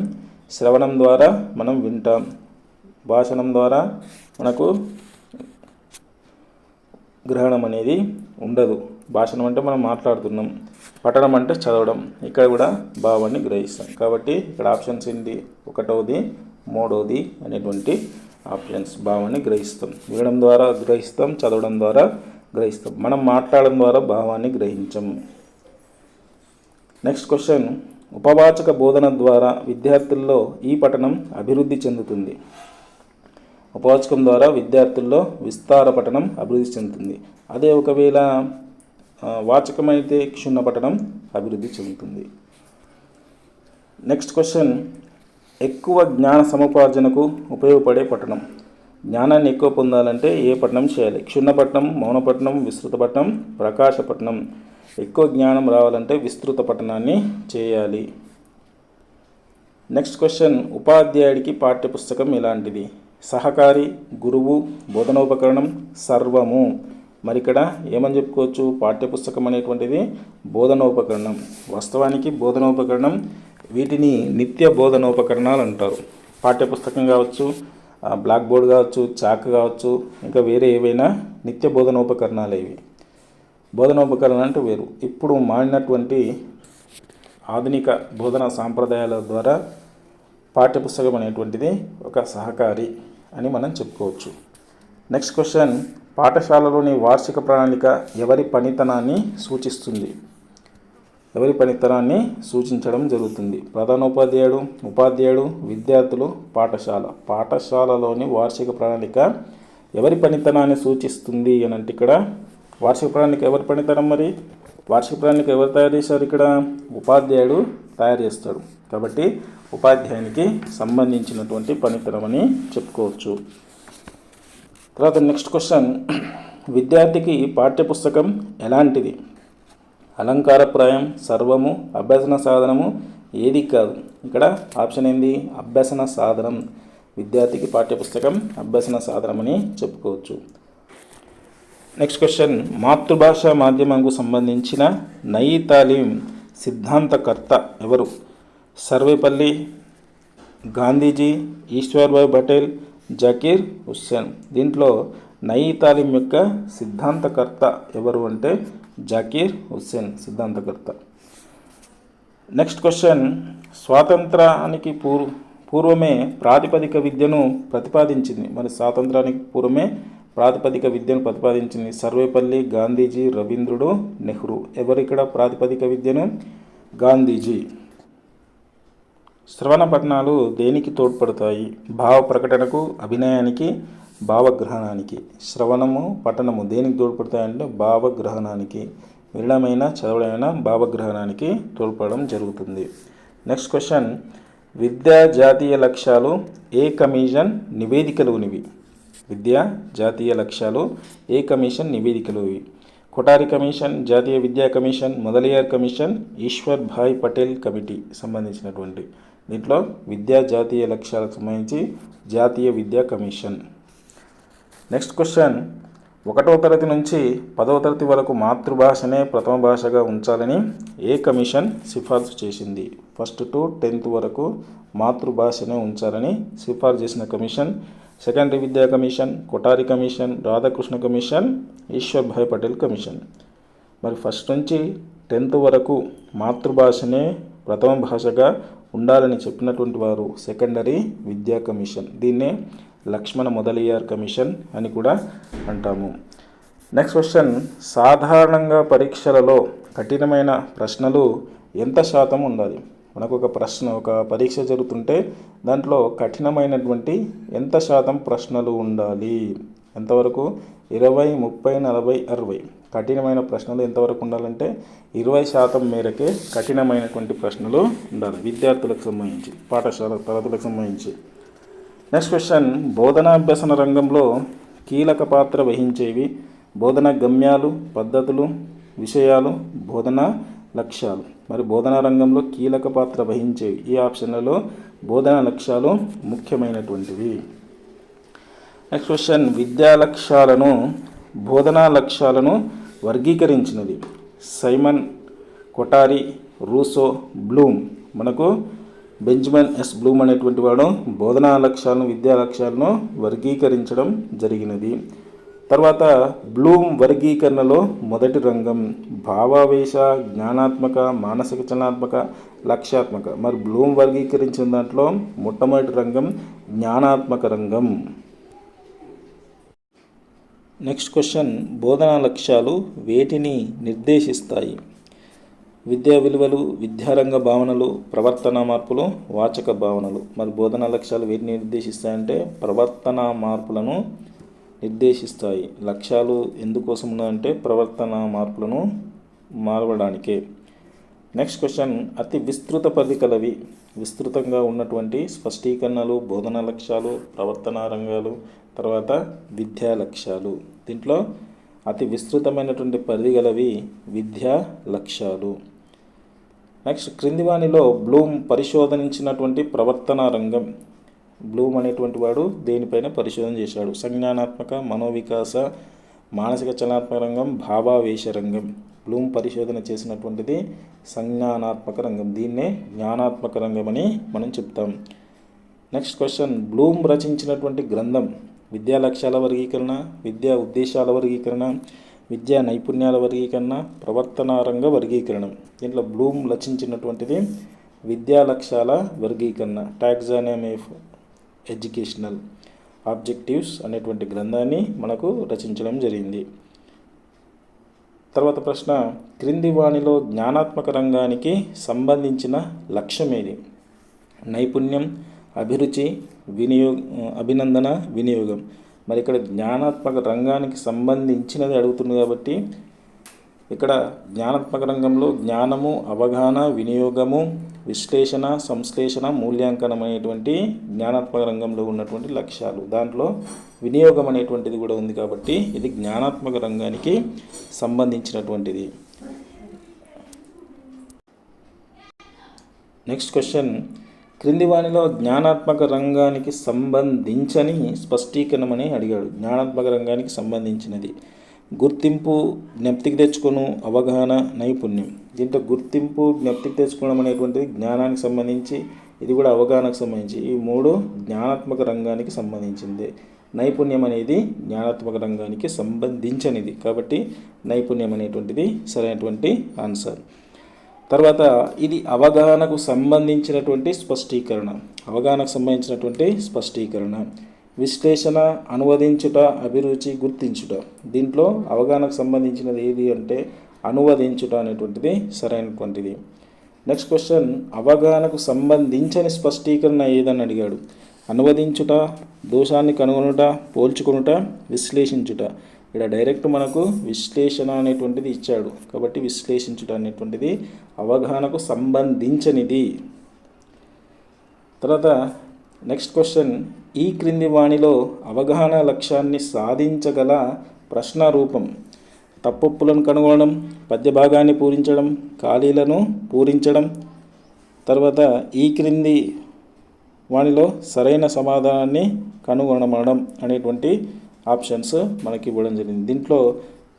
శ్రవణం ద్వారా మనం వింటాం, భాషణం ద్వారా మనకు గ్రహణం అనేది ఉండదు. భాషణం అంటే మనం మాట్లాడుతున్నాం, పఠనం అంటే చదవడం. ఇక్కడ కూడా భావాన్ని గ్రహిస్తాం. కాబట్టి ఇక్కడ ఆప్షన్స్ ఏంటి? 1వ, 3వ అనేటువంటి ఆప్షన్స్ భావాన్ని గ్రహిస్తాం. వినడం ద్వారా గ్రహిస్తాం, చదవడం ద్వారా గ్రహిస్తాం. మనం మాట్లాడడం ద్వారా భావాన్ని గ్రహించం. నెక్స్ట్ క్వశ్చన్, ఉపవాచక బోధన ద్వారా విద్యార్థుల్లో ఈ పఠనం అభివృద్ధి చెందుతుంది. ఉపవాచకం ద్వారా విద్యార్థుల్లో విస్తార పఠనం అభివృద్ధి చెందుతుంది. అదే ఒకవేళ వాచకమైతే క్షుణ్ణ పఠనం అభివృద్ధి చెందుతుంది. నెక్స్ట్ క్వశ్చన్, ఎక్కువ జ్ఞాన సముపార్జనకు ఉపయోగపడే పఠనం. జ్ఞానాన్ని ఎక్కువ పొందాలంటే ఏ పఠనం చేయాలి? క్షుణ్ణ పఠనం, మౌన పఠనం, విస్తృత పఠనం, ప్రకాశ పఠనం. ఎక్కువ జ్ఞానం రావాలంటే విస్తృత పఠనాన్ని చేయాలి. నెక్స్ట్ క్వశ్చన్, ఉపాధ్యాయుడికి పాఠ్యపుస్తకం ఎలాంటిది? సహకారి, గురువు, బోధనోపకరణం, సర్వము. మరి ఇక్కడ ఏమని చెప్పుకోవచ్చు? పాఠ్యపుస్తకం అనేటువంటిది బోధనోపకరణం. వాస్తవానికి బోధనోపకరణం వీటిని నిత్య బోధనోపకరణాలు అంటారు. పాఠ్యపుస్తకం కావచ్చు, బ్లాక్ బోర్డ్ కావచ్చు, చాక్ కావచ్చు, ఇంకా వేరే ఏవైనా నిత్య బోధనోపకరణాలు ఇవి. బోధనోపకరణం అంటే వేరు. ఇప్పుడు మారినటువంటి ఆధునిక బోధనా సాంప్రదాయాల ద్వారా పాఠ్యపుస్తకం అనేటువంటిది ఒక సహకారి అని మనం చెప్పుకోవచ్చు. నెక్స్ట్ క్వశ్చన్, పాఠశాలలోని వార్షిక ప్రణాళిక ఎవరి పనితనాన్ని సూచిస్తుంది? ఎవరి పనితనాన్ని సూచించడం జరుగుతుంది? ప్రధానోపాధ్యాయుడు, ఉపాధ్యాయుడు, విద్యార్థులు, పాఠశాల. పాఠశాలలోని వార్షిక ప్రణాళిక ఎవరి పనితనాన్ని సూచిస్తుంది అని అంటే ఇక్కడ వార్షిక ప్రణాళిక ఎవరి పనితనం? మరి వార్షిక ప్రణాళిక ఎవరు తయారు చేశారు? ఇక్కడ ఉపాధ్యాయుడు తయారు చేస్తాడు. కాబట్టి ఉపాధ్యాయునికి సంబంధించినటువంటి పనితనం అని చెప్పుకోవచ్చు. తర్వాత నెక్స్ట్ క్వశ్చన్, విద్యార్థికి పాఠ్యపుస్తకం ఎలాంటిది? అలంకారప్రాయం, సర్వము, అభ్యసన సాధనము, ఏది కాదు? ఇక్కడ ఆప్షన్ ఏంది? అభ్యసన సాధనం. విద్యార్థికి పాఠ్యపుస్తకం అభ్యసన సాధనం అని చెప్పుకోవచ్చు. నెక్స్ట్ క్వశ్చన్, మాతృభాష మాధ్యమంకు సంబంధించిన నయీ తాలీం సిద్ధాంతకర్త ఎవరు? సర్వేపల్లి, గాంధీజీ, ఈశ్వర్భాయ్ పటేల్, జకీర్ హుస్సేన్. దీంట్లో నయీ తాలీం యొక్క సిద్ధాంతకర్త ఎవరు అంటే జకీర్ హుస్సేన్ సిద్ధాంతకర్త. నెక్స్ట్ క్వశ్చన్, స్వాతంత్రానికి పూర్వమే ప్రాతిపదిక విద్యను ప్రతిపాదించింది. మరి స్వాతంత్రానికి పూర్వమే ప్రాతిపదిక విద్యను ప్రతిపాదించింది సర్వేపల్లి, గాంధీజీ, రవీంద్రుడు, నెహ్రూ. ఎవరు ఇక్కడ ప్రాతిపదిక విద్యను? గాంధీజీ. శ్రవణ పఠనాలు దేనికి తోడ్పడతాయి? భావ ప్రకటనకు, అభినయానికి, భావగ్రహణానికి. శ్రవణము, పఠనము దేనికి తోడ్పడతాయంటే భావగ్రహణానికి. వినడమైన, చదవడమైన భావగ్రహణానికి తోడ్పడడం జరుగుతుంది. నెక్స్ట్ క్వశ్చన్, విద్యా జాతీయ లక్ష్యాలు ఏ కమిషన్ నివేదికలోనివి? విద్యా జాతీయ లక్ష్యాలు ఏ కమిషన్ నివేదికలోవి? కొఠారి కమిషన్, జాతీయ విద్యా commission, Mudaliar commission, Ishwar Bhai Patel committee సంబంధించినటువంటి. దీంట్లో విద్యా జాతీయ లక్ష్యాలకు సంబంధించి జాతీయ విద్యా కమిషన్. నెక్స్ట్ క్వశ్చన్, 1వ తరగతి నుంచి 10వ తరగతి వరకు మాతృభాషనే ప్రథమ భాషగా ఉంచాలని ఏ కమిషన్ సిఫార్సు చేసింది? 1st to 10th వరకు మాతృభాషనే ఉంచాలని సిఫార్సు చేసిన కమిషన్ సెకండరీ విద్యా commission, Kothari commission, Radhakrishna commission, Ishwar Bhai Patel commission. మరి 1st నుంచి 10th వరకు మాతృభాషనే ప్రథమ భాషగా ఉండాలని చెప్పినటువంటి వారు సెకండరీ విద్యా కమిషన్. దీన్నే లక్ష్మణ మొదలియార్ కమిషన్ అని కూడా అంటాము. నెక్స్ట్ క్వశ్చన్, సాధారణంగా పరీక్షలలో కఠినమైన ప్రశ్నలు ఎంత శాతం ఉండాలి? మనకు ఒక పరీక్ష జరుగుతుంటే దాంట్లో కఠినమైనటువంటి ఎంత శాతం ప్రశ్నలు ఉండాలి? ఎంతవరకు? 20, 30, 40, 60. కఠినమైన ప్రశ్నలు ఎంతవరకు ఉండాలంటే 20% మేరకే కఠినమైనటువంటి ప్రశ్నలు ఉండాలి విద్యార్థులకు సంబంధించి, పాఠశాల తరగతులకు సంబంధించి. నెక్స్ట్ క్వశ్చన్, బోధనాభ్యసన రంగంలో కీలక పాత్ర వహించేవి బోధన గమ్యాలు, పద్ధతులు, విషయాలు, బోధనా లక్ష్యాలు. మరి బోధనా రంగంలో కీలక పాత్ర వహించేవి ఈ ఆప్షన్లలో బోధనా లక్ష్యాలు ముఖ్యమైనటువంటివి. నెక్స్ట్ క్వశ్చన్, విద్యా లక్ష్యాలను, బోధనా లక్ష్యాలను వర్గీకరించినది సైమన్, కొఠారి, రూసో, బ్లూమ్. మనకు బెంజమిన్ ఎస్ బ్లూమ్ అనేటువంటి వాడు బోధనా లక్ష్యాలను, విద్యా లక్ష్యాలను వర్గీకరించడం జరిగినది. తర్వాత బ్లూమ్ వర్గీకరణలో మొదటి రంగం భావావేశ, జ్ఞానాత్మక, మానసిక చలనాత్మక, లక్ష్యాత్మక. మరి బ్లూమ్ వర్గీకరించిన దాంట్లో మొట్టమొదటి రంగం జ్ఞానాత్మక రంగం. నెక్స్ట్ క్వశ్చన్, బోధనా లక్ష్యాలు వేటిని నిర్దేశిస్తాయి? విద్యా విలువలు, విద్యారంగ భావనలు, ప్రవర్తన మార్పులు, వాచక భావనలు. మరి బోధనా లక్ష్యాలు వేటిని నిర్దేశిస్తాయంటే ప్రవర్తన మార్పులను నిర్దేశిస్తాయి. లక్ష్యాలు ఎందుకోసం ఉన్నాయంటే ప్రవర్తన మార్పులను మారవడానికే. నెక్స్ట్ క్వశ్చన్, అతి విస్తృత పరిధి కలవి. విస్తృతంగా ఉన్నటువంటి స్పష్టీకరణలు, బోధనా లక్ష్యాలు, ప్రవర్తన రంగాలు, తర్వాత విద్యా లక్ష్యాలు. దీంట్లో అతి విస్తృతమైనటువంటి పరిధి గలవి విద్యా లక్ష్యాలు. నెక్స్ట్, క్రింది వానిలో బ్లూమ్ పరిశోధించినటువంటి ప్రవర్తన రంగం. బ్లూమ్ అనేటువంటి వాడు దేనిపైన పరిశోధన చేశాడు? సంజ్ఞానాత్మక, మనోవికాస, మానసిక చలనాత్మక రంగం, భావావేశ రంగం. బ్లూమ్ పరిశోధన చేసినటువంటిది సంజ్ఞానాత్మక రంగం. దీన్నే జ్ఞానాత్మక రంగం అని మనం చెప్తాం. నెక్స్ట్ క్వశ్చన్, బ్లూమ్ రచించినటువంటి గ్రంథం. విద్యా లక్ష్యాల వర్గీకరణ, విద్యా ఉద్దేశాల వర్గీకరణ, విద్యా నైపుణ్యాల వర్గీకరణ, ప్రవర్తన రంగ వర్గీకరణం. దీంట్లో బ్లూమ్ రచించినటువంటిది విద్యా లక్ష్యాల వర్గీకరణ, టాక్సానమీ ఆఫ్ ఎడ్యుకేషనల్ ఆబ్జెక్టివ్స్ అనేటువంటి గ్రంథాన్ని మనకు రచించడం జరిగింది. తర్వాత ప్రశ్న, క్రింది వానిలో జ్ఞానాత్మక రంగానికి సంబంధించిన లక్ష్యం ఏది? నైపుణ్యం, అభిరుచి, అభినందన, వినియోగం. మరి ఇక్కడ జ్ఞానాత్మక రంగానికి సంబంధించినది అడుగుతుంది కాబట్టి ఇక్కడ జ్ఞానాత్మక రంగంలో జ్ఞానము, అవగాహన, వినియోగము, విశ్లేషణ, సంశ్లేషణ, మూల్యాంకనం అనేటువంటి జ్ఞానాత్మక రంగంలో ఉన్నటువంటి లక్ష్యాలు. దాంట్లో వినియోగం అనేటువంటిది కూడా ఉంది కాబట్టి ఇది జ్ఞానాత్మక రంగానికి సంబంధించినటువంటిది. నెక్స్ట్ క్వశ్చన్, క్రింది వానిలో జ్ఞానాత్మక రంగానికి సంబంధించని స్పష్టీకరణమని అడిగాడు. జ్ఞానాత్మక రంగానికి సంబంధించినది గుర్తింపు, జ్ఞప్తికి తెచ్చుకోను, అవగాహన, నైపుణ్యం. దీంట్లో గుర్తింపు, జ్ఞప్తికి తెచ్చుకోవడం అనేటువంటిది జ్ఞానానికి సంబంధించి, ఇది కూడా అవగాహనకు సంబంధించి. ఈ మూడు జ్ఞానాత్మక రంగానికి సంబంధించింది. నైపుణ్యం అనేది జ్ఞానాత్మక రంగానికి సంబంధించనిది కాబట్టి నైపుణ్యం అనేటువంటిది సరైనటువంటి ఆన్సర్. తర్వాత ఇది అవగాహనకు సంబంధించినటువంటి స్పష్టీకరణ. అవగాహనకు సంబంధించినటువంటి స్పష్టీకరణ. విశ్లేషణ, అనువదించుట, అభిరుచి, గుర్తించుట. దీంట్లో అవగాహనకు సంబంధించినది ఏది అంటే అనువదించుట అనేటువంటిది సరైనటువంటిది. నెక్స్ట్ క్వశ్చన్, అవగాహనకు సంబంధించని స్పష్టీకరణ ఏదని అడిగాడు. అనువదించుట, దోషాన్ని కనుగొనుట, పోల్చుకొనుట, విశ్లేషించుట. ఇక్కడ డైరెక్ట్ మనకు విశ్లేషణ అనేటువంటిది ఇచ్చాడు కాబట్టి విశ్లేషించుట అనేటువంటిది అవగాహనకు సంబంధించనిది. తర్వాత నెక్స్ట్ క్వశ్చన్, ఈ క్రింది వాణిలో అవగాహన లక్ష్యాన్ని సాధించగల ప్రశ్న రూపం. తప్పొప్పులను కనుగొనడం, పద్య భాగాన్ని పూరించడం, ఖాళీలను పూరించడం. తర్వాత ఈ క్రింది వానిలో సరైన సమాధానాన్ని కనుగొనడం అనేటువంటి ఆప్షన్స్ మనకి ఇవ్వడం జరిగింది. దీంట్లో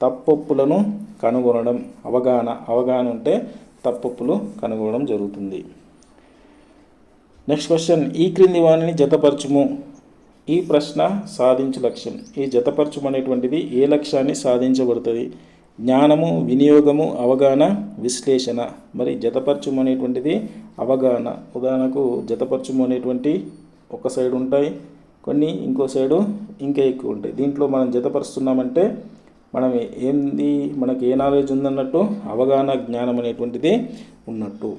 తప్పొప్పులను కనుగొనడం, అవగాహన ఉంటే తప్పొప్పులు కనుగొనడం జరుగుతుంది. నెక్స్ట్ క్వశ్చన్, ఈ క్రింది వానిని జతపరచుము. ఈ ప్రశ్న సాధించు లక్ష్యం. ఈ జతపరచుము అనేటువంటిది ఏ లక్ష్యాన్ని సాధించబడుతుంది? జ్ఞానము, వినియోగము, అవగాహన, విశ్లేషణ. మరి జతపరచుము అనేటువంటిది అవగాహన. ఉదాహరణకు జతపరచుము అనేటువంటి ఒక సైడ్ ఉంటాయి, కొన్ని ఇంకో సైడు ఇంకా ఎక్కువ ఉంటాయి. దీంట్లో మనం జతపరుస్తున్నామంటే మనం మనకి ఏ నాలెడ్జ్ ఉందన్నట్టు అవగాహన, జ్ఞానం అనేటువంటిది ఉన్నట్టు.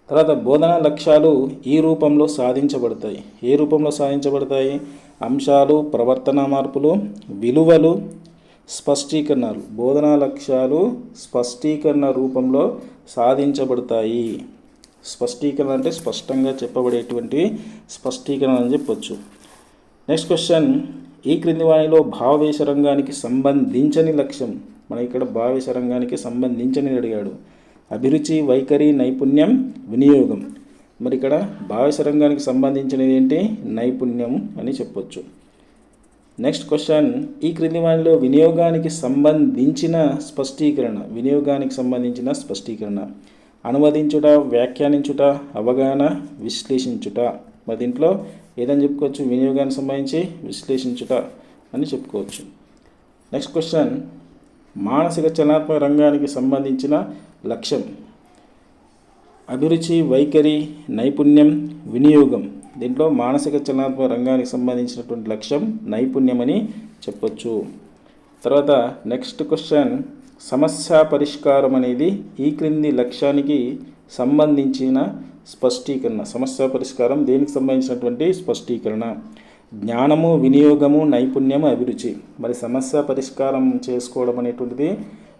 తర్వాత బోధనా లక్ష్యాలు ఈ రూపంలో సాధించబడతాయి. ఏ రూపంలో సాధించబడతాయి? అంశాలు, ప్రవర్తన మార్పులు, విలువలు, స్పష్టీకరణలు. బోధనా లక్ష్యాలు స్పష్టీకరణ రూపంలో సాధించబడతాయి. స్పష్టీకరణ అంటే స్పష్టంగా చెప్పబడేటువంటి స్పష్టీకరణ అని చెప్పొచ్చు. నెక్స్ట్ క్వశ్చన్, ఈ క్రింది వానిలో భావవేశ రంగానికి సంబంధించని లక్ష్యం. మనం ఇక్కడ భావవేశ రంగానికి సంబంధించని అడిగాడు. అభిరుచి, వైఖరి, నైపుణ్యం, వినియోగం. మరి ఇక్కడ భావవేశ రంగానికి సంబంధించినది ఏంటి? నైపుణ్యం అని చెప్పొచ్చు. నెక్స్ట్ క్వశ్చన్, ఈ క్రింది వానిలో వినియోగానికి సంబంధించిన స్పష్టీకరణ. వినియోగానికి సంబంధించిన స్పష్టీకరణ. అనువదించుట, వ్యాఖ్యానించుట, అవగాహన, విశ్లేషించుట. మరి దీంట్లో ఏదని చెప్పుకోవచ్చు? వినియోగానికి సంబంధించి విశ్లేషించుట అని చెప్పుకోవచ్చు. నెక్స్ట్ క్వశ్చన్, మానసిక చలనాత్మక రంగానికి సంబంధించిన లక్ష్యం. అభిరుచి, వైఖరి, నైపుణ్యం, వినియోగం. దీంట్లో మానసిక చలనాత్మక రంగానికి సంబంధించినటువంటి లక్ష్యం నైపుణ్యమని చెప్పొచ్చు. తర్వాత నెక్స్ట్ క్వశ్చన్, సమస్య పరిష్కారం అనేది ఈ క్రింది లక్ష్యానికి సంబంధించిన స్పష్టీకరణ. సమస్య పరిష్కారం దేనికి సంబంధించినటువంటి స్పష్టీకరణ? జ్ఞానము, వినియోగము, నైపుణ్యము, అభిరుచి. మరి సమస్య పరిష్కారం చేసుకోవడం అనేటువంటిది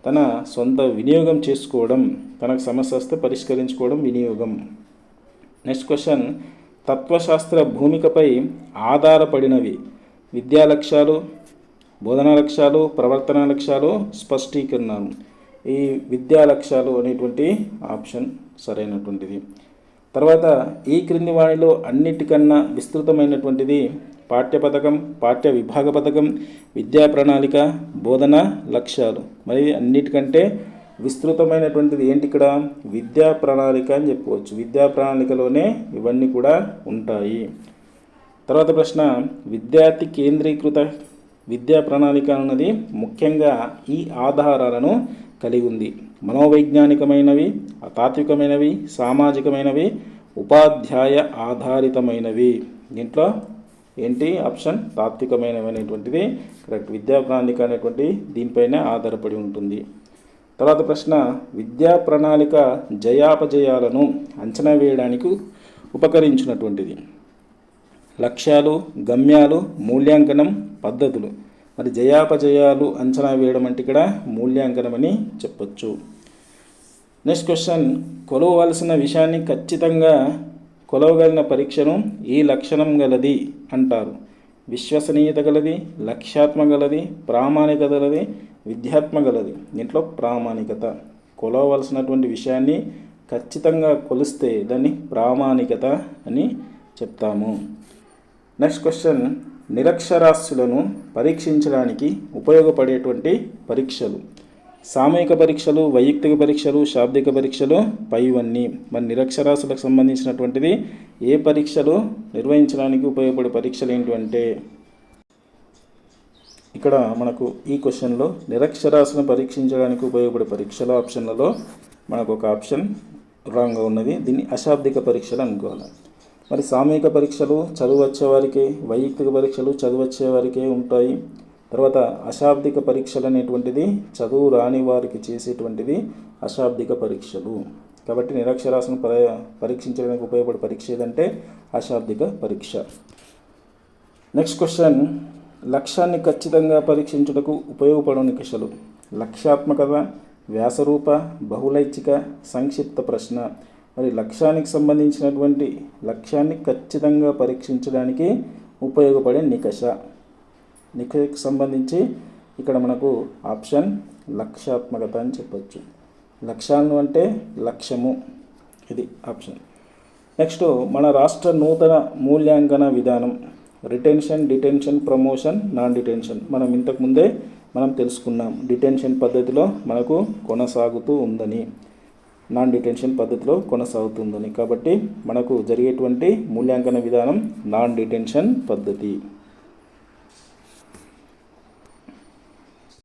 తన సొంత వినియోగం చేసుకోవడం, తనకు సమస్య వస్తే పరిష్కరించుకోవడం వినియోగం. నెక్స్ట్ క్వశ్చన్, తత్వశాస్త్ర భూమికపై ఆధారపడినవి విద్యా లక్ష్యాలు, బోధనా లక్ష్యాలు, ప్రవర్తన లక్ష్యాలు, స్పష్టీకరణలు. ఈ విద్యా లక్ష్యాలు అనేటువంటి ఆప్షన్ సరైనటువంటిది. తర్వాత ఈ క్రింది వాణిలో అన్నిటికన్నా విస్తృతమైనటువంటిది పాఠ్య పథకం, పాఠ్య విభాగ పథకం, విద్యా ప్రణాళిక, బోధన లక్ష్యాలు. మరి అన్నిటికంటే విస్తృతమైనటువంటిది ఏంటి? ఇక్కడ విద్యా ప్రణాళిక అని చెప్పుకోవచ్చు. విద్యా ప్రణాళికలోనే ఇవన్నీ కూడా ఉంటాయి. తర్వాత ప్రశ్న, విద్యార్థి కేంద్రీకృత విద్యా ప్రణాళిక అన్నది ముఖ్యంగా ఈ ఆధారాలను కలిగి ఉంది. మనోవైజ్ఞానికమైనవి, తాత్వికమైనవి, సామాజికమైనవి, ఉపాధ్యాయ ఆధారితమైనవి. దీంట్లో ఏంటి ఆప్షన్? తాత్వికమైనవి అనేటువంటిది కరెక్ట్. విద్యా ప్రణాళిక అనేటువంటి దీనిపైన ఆధారపడి ఉంటుంది. తర్వాత ప్రశ్న, విద్యా ప్రణాళిక జయాపజయాలను అంచనా వేయడానికి ఉపకరించినటువంటిది. లక్ష్యాలు, గమ్యాలు, మూల్యాంకనం, పద్ధతులు. మరి జయాపజయాలు అంచనా వేయడం అంటే ఇక్కడ మూల్యాంకనం అని చెప్పొచ్చు. నెక్స్ట్ క్వశ్చన్, కొలవవలసిన విషయాన్ని ఖచ్చితంగా కొలవగలిగిన పరీక్షను ఈ లక్షణం గలది అంటారు. విశ్వసనీయత గలది, లక్ష్యాత్మక గలది, ప్రామాణికత గలది, విద్యాత్మక గలది. దీంట్లో ప్రామాణికత. కొలవవలసినటువంటి విషయాన్ని ఖచ్చితంగా కొలిస్తే దాన్ని ప్రామాణికత అని చెప్తాము. నెక్స్ట్ క్వశ్చన్, నిరక్షరాస్యులను పరీక్షించడానికి ఉపయోగపడేటువంటి పరీక్షలు. సామూహిక పరీక్షలు, వైయక్తిక పరీక్షలు, శాబ్దిక పరీక్షలు, పైవన్నీ. మరి నిరక్షరాస్యులకు సంబంధించినటువంటిది ఏ పరీక్షలు నిర్వహించడానికి ఉపయోగపడే పరీక్షలు ఏంటి అంటే ఇక్కడ మనకు ఈ క్వశ్చన్లో నిరక్షరాస్యులను పరీక్షించడానికి ఉపయోగపడే పరీక్షల ఆప్షన్లలో మనకు ఒక ఆప్షన్ రాంగ్గా ఉన్నది. దీన్ని అశాబ్దిక పరీక్షలు అనుకోవాలి. మరి సామూహిక పరీక్షలు చదువు వచ్చేవారికే, వైయక్తిక పరీక్షలు చదువు వచ్చేవారికే ఉంటాయి. తర్వాత అశాబ్దిక పరీక్షలు అనేటువంటిది చదువు రాని వారికి చేసేటువంటిది అశాబ్దిక పరీక్షలు. కాబట్టి నిరక్షరాస్యులను పరీక్షించడానికి ఉపయోగపడే పరీక్ష ఏదంటే అశాబ్దిక పరీక్ష. నెక్స్ట్ క్వశ్చన్, లక్ష్యాన్ని ఖచ్చితంగా పరీక్షించుటకు ఉపయోగపడే నికషలు. లక్ష్యాత్మకత, వ్యాసరూప, బహుళైచ్ఛిక, సంక్షిప్త ప్రశ్న. మరి లక్ష్యానికి సంబంధించినటువంటి లక్ష్యాన్ని ఖచ్చితంగా పరీక్షించడానికి ఉపయోగపడే నికష. నికషకు సంబంధించి ఇక్కడ మనకు ఆప్షన్ లక్ష్యాత్మకత అని చెప్పచ్చు. లక్ష్యాలను అంటే లక్ష్యము, ఇది ఆప్షన్. నెక్స్ట్, మన రాష్ట్ర నూతన మూల్యాంకన విధానం retention, detention, promotion, non detention. మనం ఇంతకుముందే తెలుసుకున్నాం. డిటెన్షన్ పద్ధతిలో మనకు కొనసాగుతూ ఉందని, నాన్ డిటెన్షన్ పద్ధతిలో కొనసాగుతుందని. కాబట్టి మనకు జరిగేటువంటి మూల్యాంకన విధానం నాన్ డిటెన్షన్ పద్ధతి.